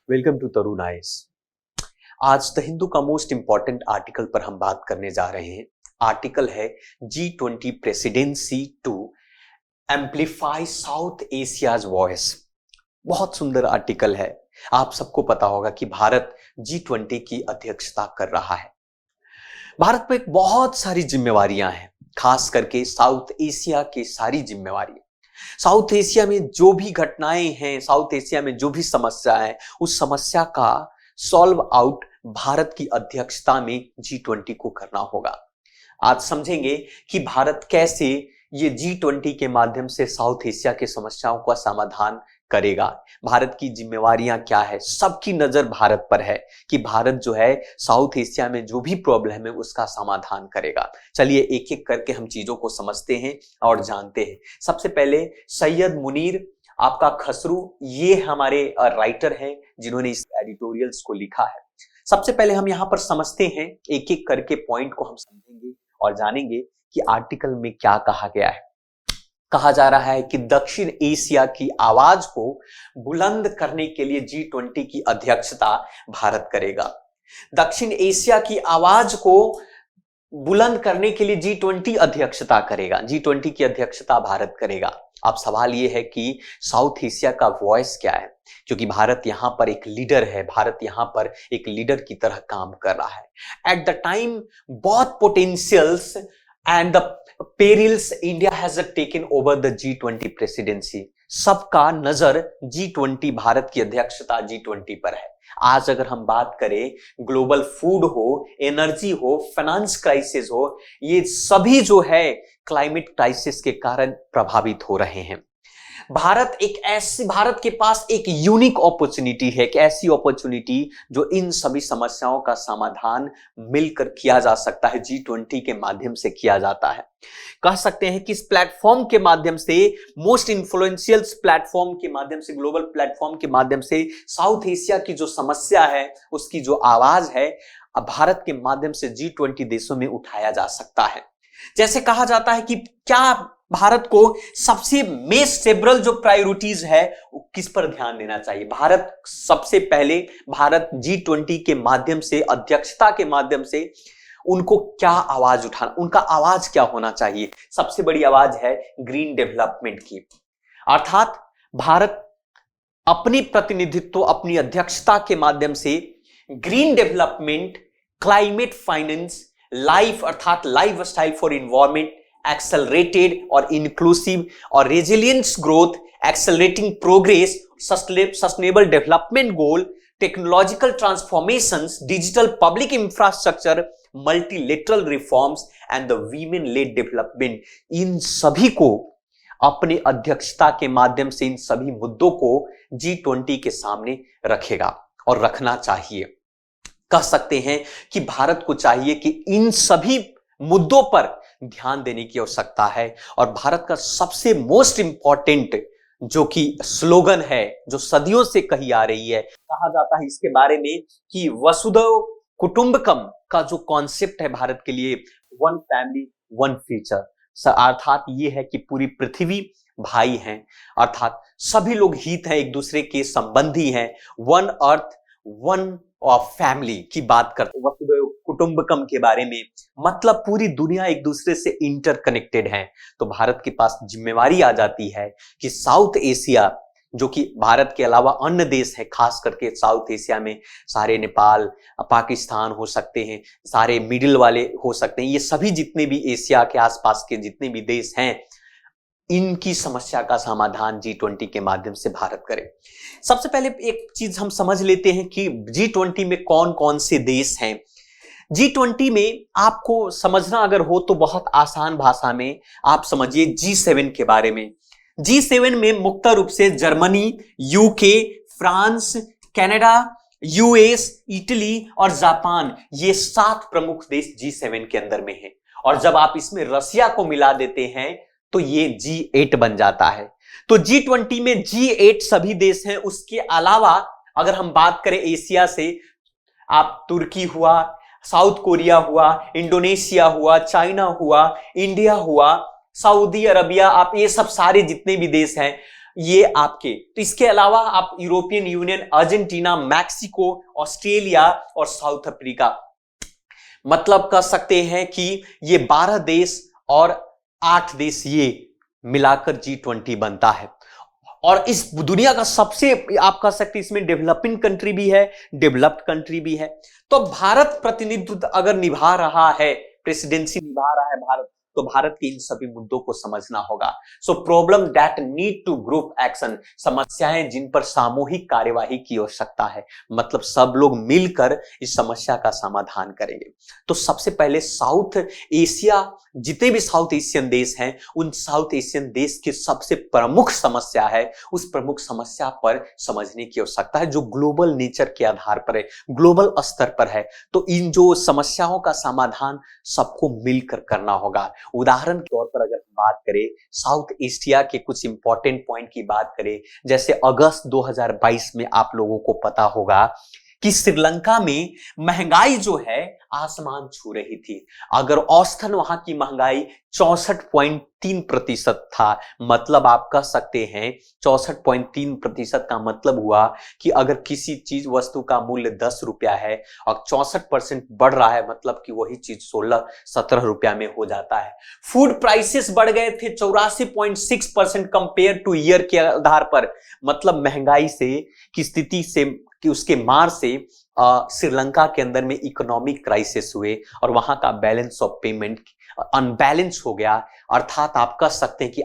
Welcome to Tarun IAS. आज the Hindu का most important article पर हम बात करने जा रहे हैं। आर्टिकल है G20 presidency to amplify South Asia's voice. बहुत सुंदर आर्टिकल है। आप सबको पता होगा कि भारत G20 की अध्यक्षता कर रहा है। भारत पर बहुत सारी जिम्मेवारियां हैं, खास करके साउथ एशिया की सारी जिम्मेवारी। साउथ एशिया में जो भी घटनाएं हैं, साउथ एशिया में जो भी समस्या है, उस समस्या का सॉल्व आउट भारत की अध्यक्षता में G20 को करना होगा। आज समझेंगे कि भारत कैसे ये G20 के माध्यम से साउथ एशिया की समस्याओं का समाधान करेगा। भारत की जिम्मेवारियां क्या है, सबकी नजर भारत पर है कि भारत जो है साउथ एशिया में जो भी प्रॉब्लम है उसका समाधान करेगा। चलिए एक एक करके हम चीजों को समझते हैं और जानते हैं। सबसे पहले सैयद मुनीर आपका खसरू, ये हमारे राइटर हैं जिन्होंने इस एडिटोरियल्स को लिखा है। सबसे पहले हम यहाँ पर समझते हैं, एक एक करके पॉइंट को हम समझेंगे और जानेंगे कि आर्टिकल में क्या कहा गया है। कहा जा रहा है कि दक्षिण एशिया की आवाज को बुलंद करने के लिए G20 की अध्यक्षता भारत करेगा। दक्षिण एशिया की आवाज को बुलंद करने के लिए G20 अध्यक्षता करेगा। G20 की अध्यक्षता भारत करेगा। अब सवाल यह है कि साउथ एशिया का वॉइस क्या है, क्योंकि भारत यहां पर एक लीडर है, भारत यहां पर एक लीडर की तरह काम कर रहा है। At the time both potentials and the perils India has taken over the G20 presidency, सबका नजर G20 भारत की अध्यक्षता G20 पर है। आज अगर हम बात करें, ग्लोबल फूड हो, एनर्जी हो, फाइनेंस क्राइसिस हो, ये सभी जो है क्लाइमेट क्राइसिस के कारण प्रभावित हो रहे हैं। भारत के पास एक यूनिक अपॉर्चुनिटी है, एक ऐसी अपॉर्चुनिटी जो इन सभी समस्याओं का समाधान मिलकर किया जा सकता है, G20 के माध्यम से किया जाता है। कह सकते हैं कि इस प्लेटफॉर्म के माध्यम से, मोस्ट इन्फ्लुएंशियल प्लेटफॉर्म के माध्यम से, ग्लोबल प्लेटफॉर्म के माध्यम से साउथ एशिया की जो समस्या है, उसकी जो आवाज है, अब भारत के माध्यम से G20 देशों में उठाया जा सकता है। जैसे कहा जाता है कि क्या भारत को सबसे सेवरल जो प्रायोरिटीज है किस पर ध्यान देना चाहिए। भारत सबसे पहले G20 के माध्यम से, अध्यक्षता के माध्यम से उनको क्या आवाज उठाना, उनका आवाज क्या होना चाहिए। सबसे बड़ी आवाज है ग्रीन डेवलपमेंट की, अर्थात भारत अपनी प्रतिनिधित्व, अपनी अध्यक्षता के माध्यम से green development, climate finance, life अर्थात life style for environment, accelerated और इंक्लूसिव और resilience growth, accelerating progress, sustainable development goal, technological transformations, digital public infrastructure, multilateral reforms and the women led development, इन सभी को अपनी अध्यक्षता के माध्यम से, इन सभी मुद्दों को G20 के सामने रखेगा और रखना चाहिए। कह सकते हैं कि भारत को चाहिए कि इन सभी मुद्दों पर ध्यान देने की आवश्यकता है। और भारत का सबसे मोस्ट इंपॉर्टेंट जो कि स्लोगन है, जो सदियों से कही आ रही है, कहा जाता है इसके बारे में कि वसुधैव कुटुंबकम का जो कॉन्सेप्ट है भारत के लिए, वन फैमिली वन फ्यूचर, अर्थात ये है कि पूरी पृथ्वी भाई हैं, अर्थात सभी लोग हित हैं, एक दूसरे के संबंधी हैं। वन अर्थ वन फैमिली की बात करते हैं, वसुधैव कुटुंबकम के बारे में, मतलब पूरी दुनिया एक दूसरे से इंटरकनेक्टेड है। तो भारत के पास जिम्मेवारी आ जाती है कि साउथ एशिया, जो कि भारत के अलावा अन्य देश है, खास करके साउथ एशिया में सारे नेपाल, पाकिस्तान हो सकते हैं, सारे मिडिल वाले हो सकते हैं, ये सभी जितने भी एशिया के आसपास के जितने भी देश हैं, इनकी समस्या का समाधान G20 के माध्यम से भारत करे। सबसे पहले एक चीज हम समझ लेते हैं कि G20 में कौन कौन से देश हैं। G20 में आपको समझना अगर हो तो बहुत आसान भाषा में आप समझिए G7 के बारे में। G7 में मुख्य रूप से Germany, UK, France, Canada, US, Italy और जापान, ये 7 प्रमुख देश G7 के अंदर में हैं। और जब आप इसमें रसिया को मिला देते हैं तो ये G8 बन जाता है। तो G20 में G8 सभी देश हैं। उसके अलावा अगर हम बात करें एशिया से, आप तुर्की हुआ, साउथ कोरिया हुआ, इंडोनेशिया हुआ, चाइना हुआ, इंडिया हुआ, सऊदी अरबिया, आप ये सब सारे जितने भी देश हैं, ये आपके, तो इसके अलावा आप European union, Argentina, Mexico, Australia और साउथ अफ्रीका, मतलब कह सकते हैं कि ये 12 देश और 8 देश ये मिलाकर G20 बनता है। और इस दुनिया का सबसे, आप कह सकते हैं इसमें डेवलपिंग कंट्री भी है, डेवलप्ड कंट्री भी है। तो भारत प्रतिनिधित्व अगर निभा रहा है, प्रेसिडेंसी निभा रहा है भारत, तो भारत के इन सभी मुद्दों को समझना होगा। So problem that need to group action, समस्याएं जिन पर सामूहिक कार्यवाही की आवश्यकता है, मतलब सब लोग मिलकर इस समस्या का समाधान करेंगे। तो सबसे पहले साउथ एशिया, जितने भी साउथ एशियन देश हैं, उन साउथ एशियन देश की सबसे प्रमुख समस्या है, उस प्रमुख समस्या पर समझने की आवश्यकता है जो ग्लोबल नेचर के आधार पर है, ग्लोबल स्तर पर है। तो इन जो समस्याओं का समाधान सबको मिलकर करना होगा। उदाहरण के तौर पर अगर हम बात करें साउथ एशिया के कुछ इंपॉर्टेंट पॉइंट की बात करें, जैसे अगस्त 2022 में आप लोगों को पता होगा कि श्रीलंका में महंगाई जो है आसमान छू रही थी। अगर औसतन वहां की महंगाई 64.3% था, मतलब आप कह सकते हैं 64.3% का मतलब हुआ कि अगर किसी चीज वस्तु का मूल्य 10 रुपया है और 64% बढ़ रहा है, मतलब कि वही चीज 16-17 रुपया में हो जाता है। फूड प्राइसेस बढ़ गए थे 84.6% कंपेयर टू ईयर के आधार पर, मतलब महंगाई से की स्थिति से कि उसके मार से श्रीलंका के अंदर में इकोनॉमिक क्राइसिस हुए और वहां का बैलेंस ऑफ पेमेंट अनबैलेंस हो गया। अर्थात आप कह सकते हैं कि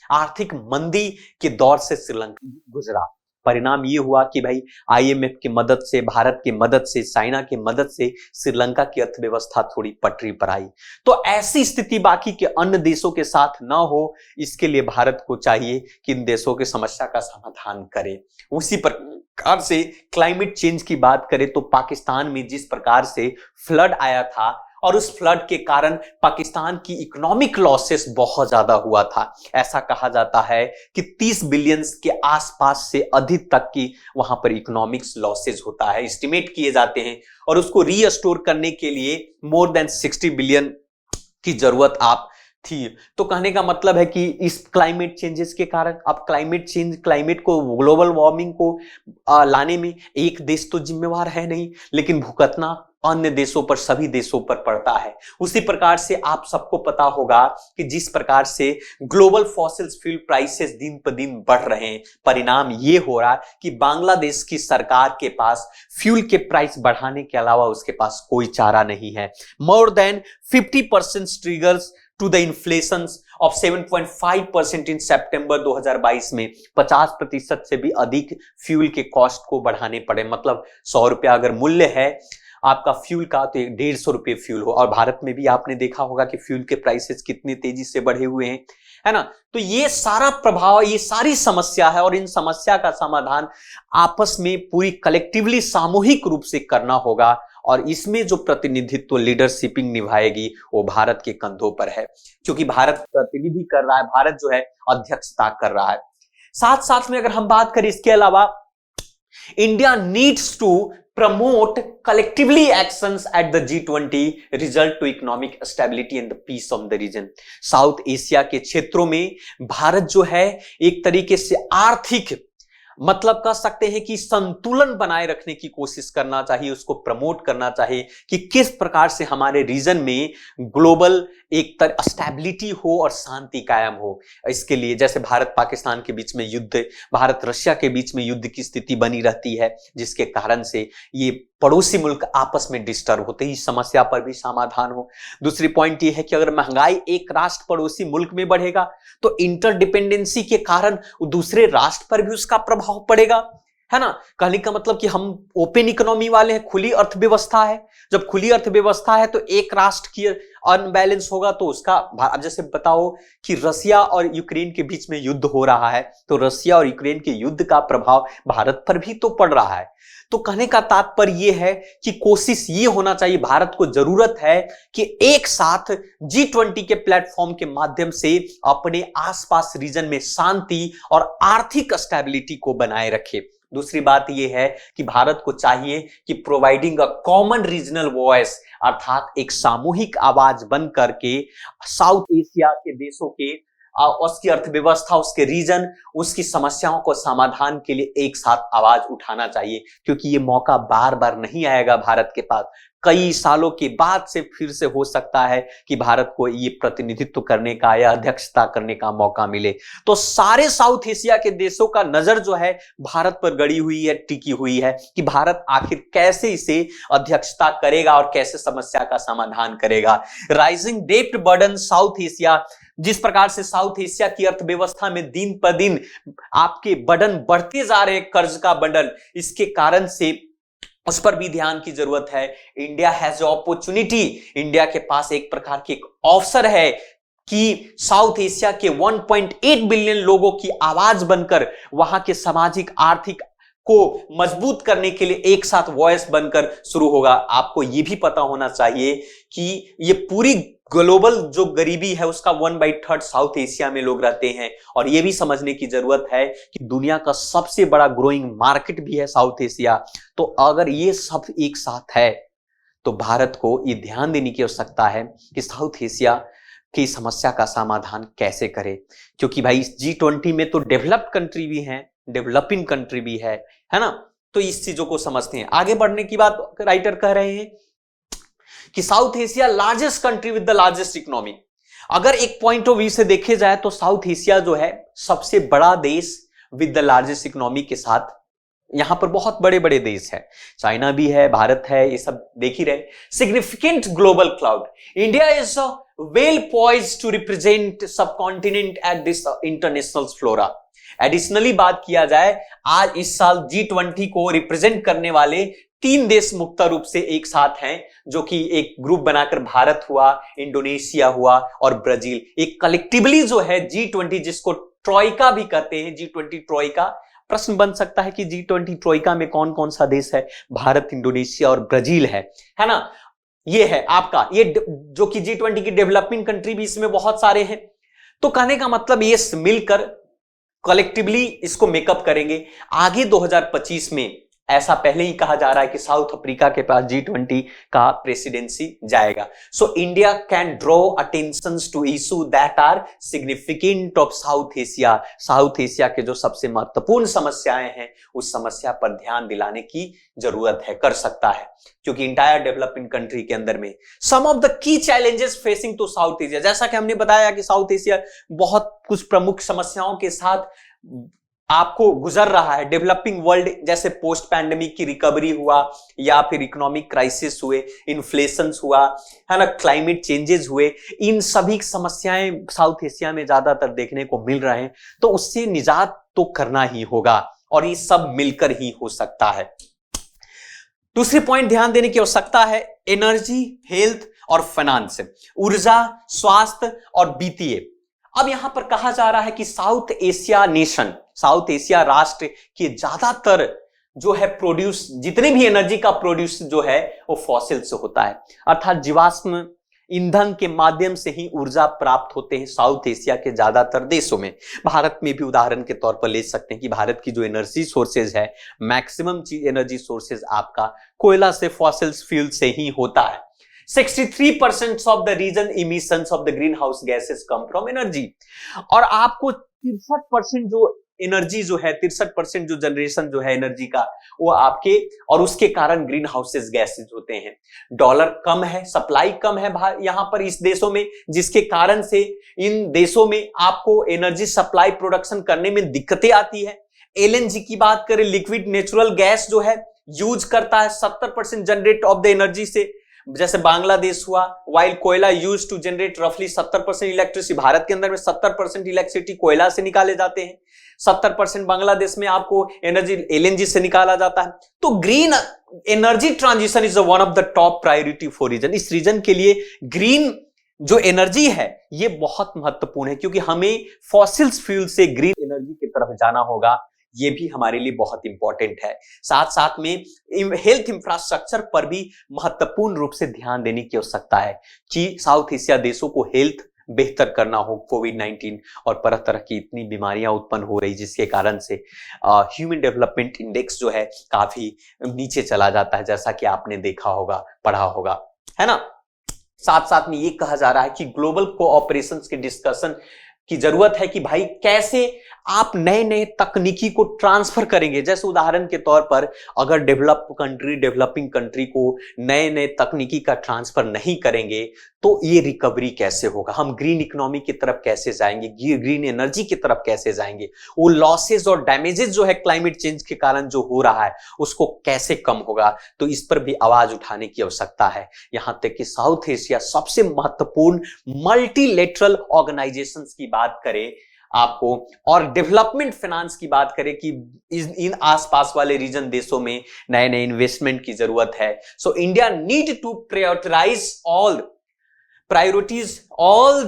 आर्थिक मंदी के दौर से श्रीलंका गुजरा। परिणाम ये हुआ कि भाई IMF की मदद से, भारत की मदद से, चाइना की मदद से श्रीलंका की अर्थव्यवस्था थोड़ी पटरी पर आई। तो ऐसी स्थिति बाकी के अन्य देशों के साथ ना हो, इसके लिए भारत को चाहिए कि इन देशों की समस्या का समाधान करे। उसी प्रकार से क्लाइमेट चेंज की बात करें तो पाकिस्तान में जिस प्रकार से फ्लड आया था और उस फ्लड के कारण पाकिस्तान की इकोनॉमिक लॉसेस बहुत ज्यादा हुआ था। ऐसा कहा जाता है कि 30 बिलियन के आसपास से अधिक तक की वहां पर इकोनॉमिक्स लॉसेस होता है, एस्टिमेट किए जाते हैं। और उसको रीस्टोर करने के लिए मोर देन 60 बिलियन की जरूरत आप थी। तो कहने का मतलब है कि इस क्लाइमेट चेंजेस के कारण, अब क्लाइमेट को, ग्लोबल वार्मिंग को लाने में एक देश तो जिम्मेवार है नहीं, लेकिन भुगतना अन्य देशों पर, सभी देशों पर पड़ता है। उसी प्रकार से आप सबको पता होगा कि जिस प्रकार से ग्लोबल फॉसिल फ्यूल प्राइसेस दिन पर दिन बढ़ रहे हैं, परिणाम ये हो रहा है कि बांग्लादेश की सरकार के पास फ्यूल के प्राइस बढ़ाने के अलावा उसके पास कोई चारा नहीं है। More than 50% triggers to the inflation of 7.5% in सितंबर 2022 में 50% से भी अधिक फ्यूल के कॉस्ट को बढ़ाने पड़े। मतलब 100 रुपया अगर मूल्य है आपका फ्यूल का, तो 150 रुपये फ्यूल हो। और भारत में भी आपने देखा होगा कि फ्यूल के प्राइसेस कितनी तेजी से बढ़े हुए हैं, है ना। तो ये सारा प्रभाव, ये सारी समस्या है और इन समस्या का समाधान आपस में पूरी कलेक्टिवली, सामूहिक रूप से करना होगा। और इसमें जो प्रतिनिधित्व, लीडरशिपिंग निभाएगी वो भारत के कंधों पर है, क्योंकि भारत प्रतिनिधि कर रहा है, भारत जो है अध्यक्षता कर रहा है। साथ साथ में अगर हम बात करें इसके अलावा, India needs to promote collectively actions at the G20 result to economic stability and the peace of the region। South Asia के क्षेत्रों में भारत जो है एक तरीके से आर्थिक, मतलब कह सकते हैं कि संतुलन बनाए रखने की कोशिश करना चाहिए, उसको प्रमोट करना चाहिए कि किस प्रकार से हमारे रीजन में ग्लोबल एक तरह स्टेबिलिटी हो और शांति कायम हो। इसके लिए जैसे भारत पाकिस्तान के बीच में युद्ध, भारत रशिया के बीच में युद्ध की स्थिति बनी रहती है, जिसके कारण से ये पड़ोसी मुल्क आपस में डिस्टर्ब होते हैं, इस समस्या पर भी समाधान हो। दूसरी पॉइंट ये है कि अगर महंगाई एक राष्ट्र पड़ोसी मुल्क में बढ़ेगा तो इंटरडिपेंडेंसी के कारण दूसरे राष्ट्र पर भी उसका प्रभाव पड़ेगा, है ना। कहने का मतलब कि हम ओपन इकोनॉमी वाले हैं, खुली अर्थव्यवस्था है। जब खुली अर्थव्यवस्था है तो एक राष्ट्र की अनबैलेंस होगा तो उसका, अब जैसे बताओ कि रसिया और यूक्रेन के बीच में युद्ध हो रहा है, तो रसिया और यूक्रेन के युद्ध का प्रभाव भारत पर भी तो पड़ रहा है। तो कहने का तात्पर्य यह है कि कोशिश ये होना चाहिए, भारत को जरूरत है कि एक साथ G20 के प्लेटफॉर्म के माध्यम से अपने आसपास रीजन में शांति और आर्थिक स्टेबिलिटी को बनाए रखे। दूसरी बात यह है कि भारत को चाहिए कि providing a common regional voice, अर्थात एक सामूहिक आवाज बन करके साउथ एशिया के देशों के उसकी अर्थव्यवस्था, उसके रीजन, उसकी समस्याओं को समाधान के लिए एक साथ आवाज उठाना चाहिए, क्योंकि ये मौका बार बार नहीं आएगा भारत के पास। कई सालों के बाद से फिर से हो सकता है कि भारत को ये प्रतिनिधित्व करने का या अध्यक्षता करने का मौका मिले। तो सारे साउथ एशिया के देशों का नजर जो है भारत पर गड़ी हुई है, टिकी हुई है कि भारत आखिर कैसे इसे अध्यक्षता करेगा और कैसे समस्या का समाधान करेगा। राइजिंग डेब्ट बर्डन साउथ एशिया, जिस प्रकार से साउथ एशिया की अर्थव्यवस्था में दिन पर दिन आपके बर्डन बढ़ते जा रहे, कर्ज का बंडल, इसके कारण से उस पर भी ध्यान की जरूरत है। इंडिया हैज अपॉर्चुनिटी, इंडिया के पास एक प्रकार की एक अवसर है कि साउथ एशिया के 1.8 बिलियन लोगों की आवाज बनकर वहां के सामाजिक आर्थिक को मजबूत करने के लिए एक साथ वॉइस बनकर शुरू होगा। आपको यह भी पता होना चाहिए कि ये पूरी ग्लोबल जो गरीबी है उसका 1/3 साउथ एशिया में लोग रहते हैं, और यह भी समझने की जरूरत है कि दुनिया का सबसे बड़ा ग्रोइंग मार्केट भी है साउथ एशिया। तो अगर ये सब एक साथ है तो भारत को ये ध्यान देने की आवश्यकता है कि साउथ एशिया की समस्या का समाधान कैसे करे, क्योंकि भाई G20 में तो डेवलप्ड कंट्री भी है, डेवलपिंग कंट्री भी है ना। तो इस चीजों को समझते हैं। आगे बढ़ने की बात राइटर कह रहे हैं कि south Asia largest country with the largest economy. अगर एक पॉइंट ऑफ व्यू से देखे जाए तो साउथ एशिया जो है सबसे बड़ा देश विद द लार्जेस्ट इकोनॉमी के साथ, यहां पर बहुत बड़े बड़े देश है, चाइना भी है, भारत है, ये सब देख ही रहे। Significant global cloud, India is well poised to represent subcontinent at this international flora. Additionally बात किया जाए, आज इस साल G20 को रिप्रेजेंट करने वाले 3 देश मुक्त रूप से एक साथ हैं, जो कि एक ग्रुप बनाकर भारत हुआ, इंडोनेशिया हुआ और ब्राजील। एक कलेक्टिवली जो है G20, जिसको ट्रोइका भी कहते हैं, G20 ट्रोइका। प्रश्न बन सकता है कि G20 ट्रोइका में कौन कौन सा देश है? भारत, इंडोनेशिया और ब्राजील है ना। ये है आपका, ये जो कि G20 की डेवलपिंग कंट्री भी इसमें बहुत सारे हैं। तो कहने का मतलब ये मिलकर कलेक्टिवली इसको मेकअप करेंगे। आगे 2025 में ऐसा पहले ही कहा जा रहा है कि साउथ अफ्रीका के पास G20 का प्रेसिडेंसी जाएगा। So India can draw attention to issue that are significant of South Asia. South Asia के जो सबसे महत्वपूर्ण समस्याएं हैं उस समस्या पर ध्यान दिलाने की जरूरत है, कर सकता है, क्योंकि इंटायर डेवलपिंग कंट्री के अंदर में some of the key challenges facing to South Asia, जैसा कि हमने बताया कि साउथ एशिया बहुत कुछ प्रमुख समस्याओं के साथ आपको गुजर रहा है। डेवलपिंग वर्ल्ड जैसे पोस्ट पैंडेमिक की रिकवरी हुआ, या फिर इकोनॉमिक क्राइसिस हुए, इन्फ्लेशन हुआ, है ना, क्लाइमेट चेंजेस हुए, इन सभी समस्याएं साउथ एशिया में ज्यादातर देखने को मिल रहे हैं। तो उससे निजात तो करना ही होगा, और ये सब मिलकर ही हो सकता है। दूसरी पॉइंट ध्यान देने की आवश्यकता है, एनर्जी, हेल्थ और फाइनेंस, ऊर्जा, स्वास्थ्य और वित्तीय। अब यहां पर कहा जा रहा है कि south Asia nation, south Asia राष्ट्र के ज्यादातर जो है प्रोड्यूस, जितने भी एनर्जी का प्रोड्यूस जो है वो फॉसिल से होता है, अर्थात जीवाश्म ईंधन के माध्यम से ही ऊर्जा प्राप्त होते हैं साउथ एशिया के ज्यादातर देशों में। भारत में भी उदाहरण के तौर पर ले सकते हैं कि भारत की जो एनर्जी सोर्सेज है, मैक्सिमम एनर्जी सोर्सेज आपका कोयला से, फॉसिल फ्यूल से ही होता है। 63% of the region emissions of the green house gases come from energy, और आपको 63% जो एनर्जी जो है, 63% जो जनरेशन जो है एनर्जी का, वो आपके, और उसके कारण ग्रीन हाउसेस गैसेज होते हैं। डॉलर कम है, सप्लाई कम है यहां पर इस देशों में, जिसके कारण से इन देशों में आपको एनर्जी सप्लाई प्रोडक्शन करने में दिक्कतें आती है। एलएनजी की बात करें, लिक्विड नेचुरल गैस जो है यूज करता है 70% जनरेट ऑफ द एनर्जी से, जैसे बांग्लादेश हुआ, वाइल कोयला यूज टू जनरेट रफली 70% इलेक्ट्रिसिटी। भारत के अंदर में 70% इलेक्ट्रिसिटी कोयला से निकाले जाते हैं, 70% बांग्लादेश में आपको एनर्जी एलएनजी से निकाला जाता है। तो green energy transition is one of the top priority for region. इस रीजन के लिए ग्रीन जो एनर्जी है ये बहुत महत्वपूर्ण है, क्योंकि हमें फॉसिल फ्यूल से ग्रीन एनर्जी की तरफ जाना होगा। ये भी हमारे लिए बहुत इंपॉर्टेंट है। साथ साथ में हेल्थ इंफ्रास्ट्रक्चर पर भी महत्वपूर्ण रूप से ध्यान देने की आवश्यकता है कि साउथ एशिया देशों को हेल्थ बेहतर करना हो। कोविड-19 और तरह तरह की इतनी बीमारियां उत्पन्न हो रही, जिसके कारण से ह्यूमन डेवलपमेंट इंडेक्स जो है काफी नीचे चला जाता है, जैसा कि आपने देखा होगा, पढ़ा होगा, है ना। साथ साथ में ये कहा जा रहा है कि ग्लोबल कोऑपरेशन के डिस्कशन की जरूरत है कि भाई कैसे आप नए नए तकनीकी को ट्रांसफर करेंगे। जैसे उदाहरण के तौर पर अगर डेवलपिंग कंट्री को नए नए तकनीकी का ट्रांसफर नहीं करेंगे तो ये रिकवरी कैसे होगा, हम ग्रीन इकोनॉमी की तरफ कैसे जाएंगे, ग्रीन एनर्जी की तरफ कैसे जाएंगे, वो लॉसेस और डैमेजेस जो है क्लाइमेट चेंज के कारण जो हो रहा है उसको कैसे कम होगा। तो इस पर भी आवाज उठाने की आवश्यकता है। यहां तक कि साउथ एशिया सबसे महत्वपूर्ण मल्टीलेटरल ऑर्गेनाइजेशंस की बात करें आपको और डेवलपमेंट फाइनेंस की बात करें कि इन आसपास वाले रीजन देशों में नए नए इन्वेस्टमेंट की जरूरत है। So India need to prioritize all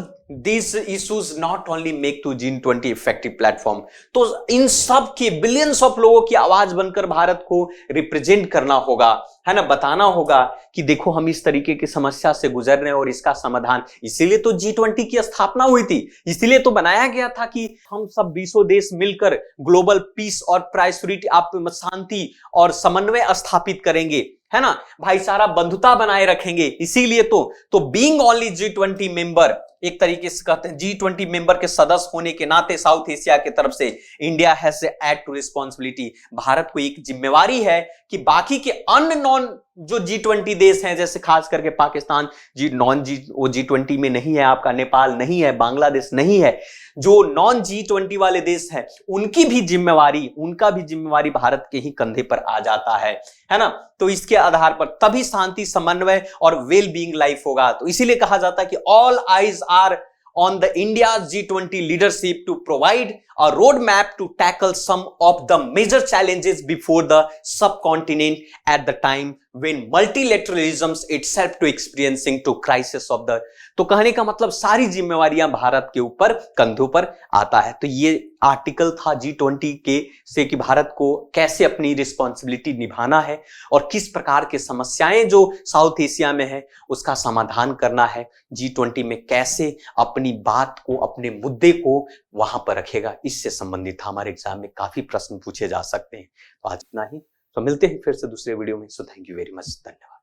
these issues, not only make to G20 effective platform। तो इन सब के बिलियंस ऑफ लोगों की आवाज बनकर भारत को रिप्रेजेंट करना होगा, है ना, बताना होगा कि देखो हम इस तरीके की समस्या से गुजर रहे हैं और इसका समाधान। इसीलिए तो G20 की स्थापना हुई थी, इसीलिए तो बनाया गया था कि हम सब 20 देश मिलकर ग्लोबल पीस और प्राइसरिटी आप शांति और समन्वय स्थापित करेंगे, है ना, भाईचारा बंधुता बनाए रखेंगे। इसीलिए तो बीइंग ओनली G20 मेंबर, एक तरीके से कहते हैं G20 मेंबर के सदस्य होने के नाते साउथ एशिया की तरफ से India has add to responsibility, भारत को एक जिम्मेवारी है कि बाकी के अन्य नॉन जो G20 देश हैं, जैसे खास करके पाकिस्तान G20 में नहीं है, आपका नेपाल नहीं है, बांग्लादेश नहीं है, जो नॉन G20 वाले देश हैं उनका भी जिम्मेवारी भारत के ही कंधे पर आ जाता है ना। तो इसके आधार पर तभी शांति, समन्वय और वेल बीइंग लाइफ होगा। तो इसीलिए कहा जाता है कि all eyes are on the India's G20 leadership to provide a roadmap to tackle some of the major challenges before the subcontinent at the time when multilateralism itself to experiencing to crisis of the। तो कहने का मतलब सारी जिम्मेवारियां भारत के ऊपर कंधों पर आता है। तो ये आर्टिकल था G20 के से कि भारत को कैसे अपनी रिस्पॉन्सिबिलिटी निभाना है और किस प्रकार की समस्याएं जो साउथ एशिया में है उसका समाधान करना है। G20 में कैसे अपनी बात को, अपने मुद्दे को वहां पर रखेगा, इससे संबंधित हमारे एग्जाम में काफी प्रश्न पूछे जा सकते हैं। तो आज इतना ही, तो मिलते हैं फिर से दूसरे वीडियो में। So thank you very much, धन्यवाद।